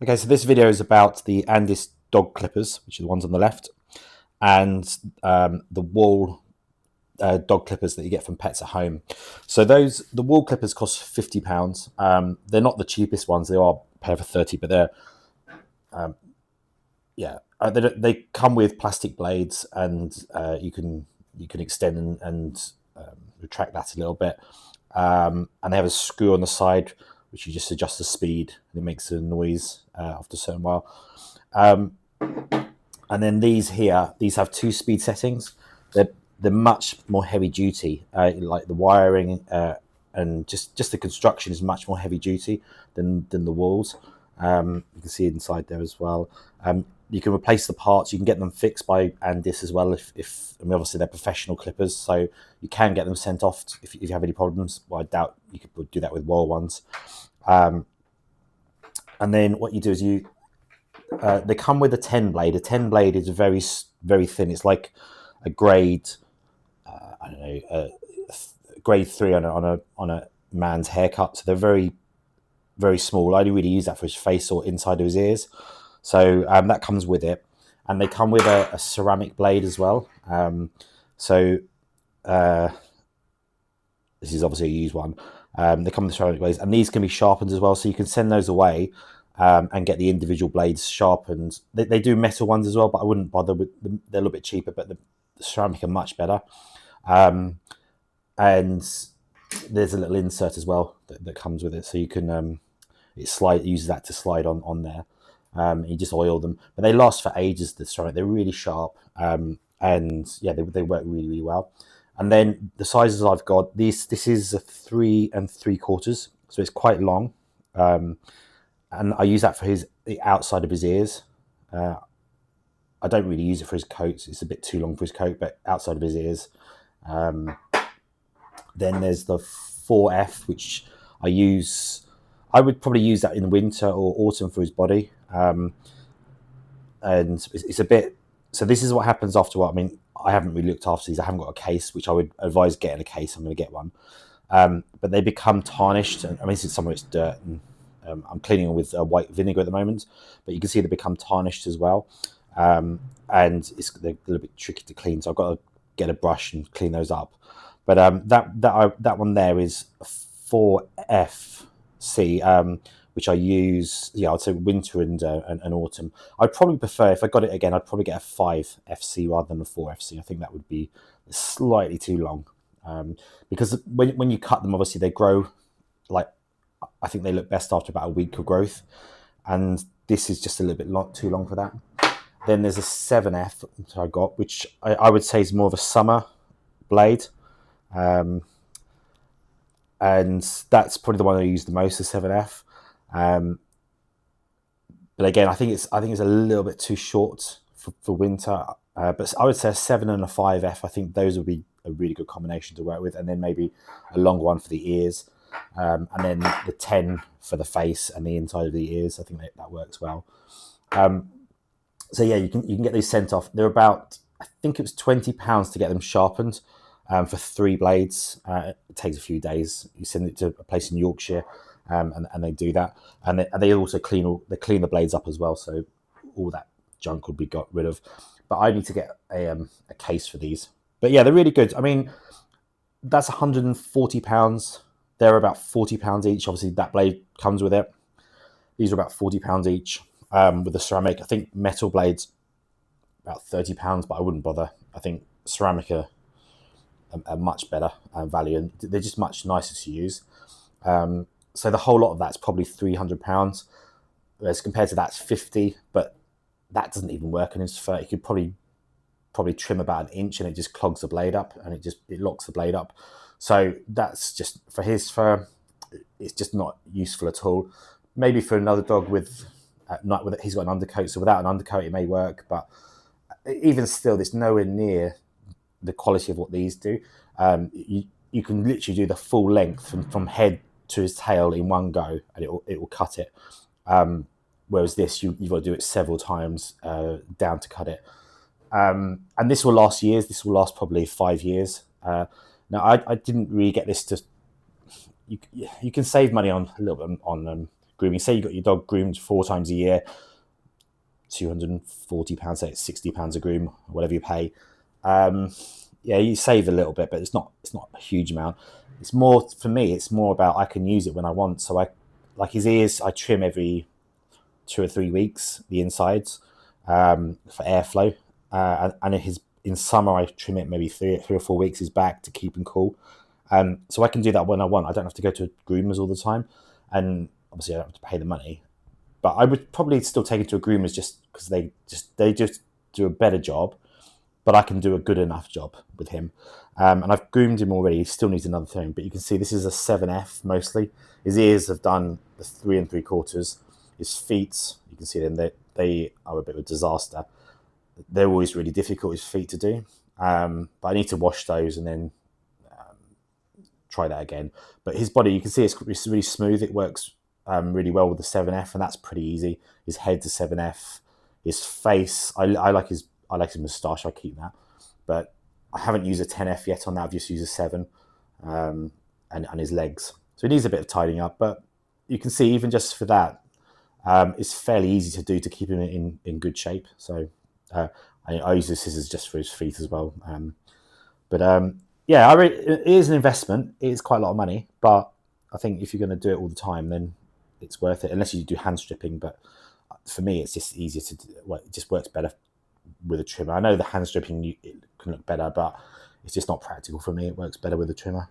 Okay, so this video is about the Andis dog clippers, which are the ones on the left, and the Wahl dog clippers that you get from Pets at Home. So the Wahl clippers cost £50. They're not the cheapest ones; they are a pair for 30, but they're they come with plastic blades, and you can extend and retract that a little bit. And they have a screw on the side, which you just adjust the speed, and it makes a noise after a certain while. And then these have 2 speed settings. They're much more heavy duty, like the wiring and just the construction is much more heavy duty than the walls. You can see inside there as well. You can replace the parts. You can get them fixed by Andis as well. If I mean, obviously they're professional clippers, so you can get them sent off if you have any problems. Well, I doubt you could do that with Wahl ones. And then what you do is they come with a 10 blade. A 10 blade is very very thin. It's like a grade I don't know grade 3 on a man's haircut. So they're very very small. I only really use that for his face or inside of his ears. So that comes with it, and they come with a ceramic blade as well. So this is obviously a used one. They come with ceramic blades, and these can be sharpened as well. So you can send those away and get the individual blades sharpened. They do metal ones as well, but I wouldn't bother with them. They're a little bit cheaper, but the ceramic are much better. And there's a little insert as well that comes with it, so you can uses that to slide on there. You just oil them, but they last for ages. The ceramic, they're really sharp, and yeah, they work really really well. And then the sizes I've got, this is a 3 3/4, so it's quite long, and I use that for the outside of his ears. I don't really use it for his coat; it's a bit too long for his coat, but outside of his ears. Then there's the 4F, which I use. I would probably use that in winter or autumn for his body. And it's a bit. So this is what happens after what I mean. I haven't really looked after these. I haven't got a case, which I would advise getting a case. I'm going to get one. But they become tarnished. And I mean, some of it's dirt. And, I'm cleaning them with white vinegar at the moment. But you can see they become tarnished as well. And they're a little bit tricky to clean. So I've got to get a brush and clean those up. But that one there is 4FC, which I use. Yeah, I'd say winter and autumn. I'd probably prefer, if I got it again, I'd probably get a 5FC rather than a 4FC. I think that would be slightly too long, because when you cut them, obviously they grow. Like, I think they look best after about a week of growth, and this is just a little bit too long for that. Then there's a 7F which I got, which I would say is more of a summer blade. And that's probably the one I use the most, the 7F. But again, I think it's a little bit too short for winter. But I would say a 7 and a 5F. I think those would be a really good combination to work with, and then maybe a longer one for the ears, and then the 10 for the face and the inside of the ears. I think that works well. So yeah, you can get these sent off. They're about, I think it was £20 to get them sharpened. For 3 blades, it takes a few days. You send it to a place in Yorkshire, and they do that. And they also clean the blades up as well, so all that junk will be got rid of. But I need to get a case for these. But yeah, they're really good. I mean, that's £140. They're about £40 each. Obviously, that blade comes with it. These are about £40 each, with the ceramic. I think metal blades about £30, but I wouldn't bother. I think ceramic are much better value, and they're just much nicer to use. So the whole lot of that's probably £300, as compared to that's 50, but that doesn't even work on his fur. You could probably trim about an inch, and it just clogs the blade up, and it locks the blade up. So that's just for his fur. It's just not useful at all. Maybe for another dog he's got an undercoat, so without an undercoat it may work, but even still, it's nowhere near the quality of what these do. You can literally do the full length from head to his tail in one go, and it will cut it. Whereas this, you've got to do it several times down to cut it. And this will last years. This will last probably 5 years. Now, I didn't really get this to. You can save money on a little bit on grooming. Say you got your dog groomed 4 times a year, £240, say it's £60 a groom, whatever you pay. Yeah, you save a little bit, but it's not a huge amount. It's more, for me, it's more about I can use it when I want. So like his ears, I trim every 2 or 3 weeks, the insides, for airflow. And in summer I trim it maybe 3 or 4 weeks his back to keep him cool. So I can do that when I want. I don't have to go to groomers all the time, and obviously I don't have to pay the money. But I would probably still take it to a groomers just because they just do a better job. But I can do a good enough job with him. And I've groomed him already. He still needs another thing. But you can see this is a 7F mostly. His ears have done the 3 3/4. His feet, you can see them, they are a bit of a disaster. They're always really difficult, his feet, to do. But I need to wash those and then try that again. But his body, you can see it's really smooth. It works really well with the 7F, and that's pretty easy. His head's a 7F. His face, I like his moustache. I keep that, but I haven't used a 10F yet on that. I've just used a 7, and his legs. So he needs a bit of tidying up, but you can see even just for that, it's fairly easy to do to keep him in good shape. So I use the scissors just for his feet as well. Yeah, it is an investment. It is quite a lot of money, but I think if you're going to do it all the time, then it's worth it. Unless you do hand stripping, but for me, it's just easier to do. Well, it just works better with a trimmer. I know the hand stripping it can look better, but it's just not practical for me. It works better with a trimmer.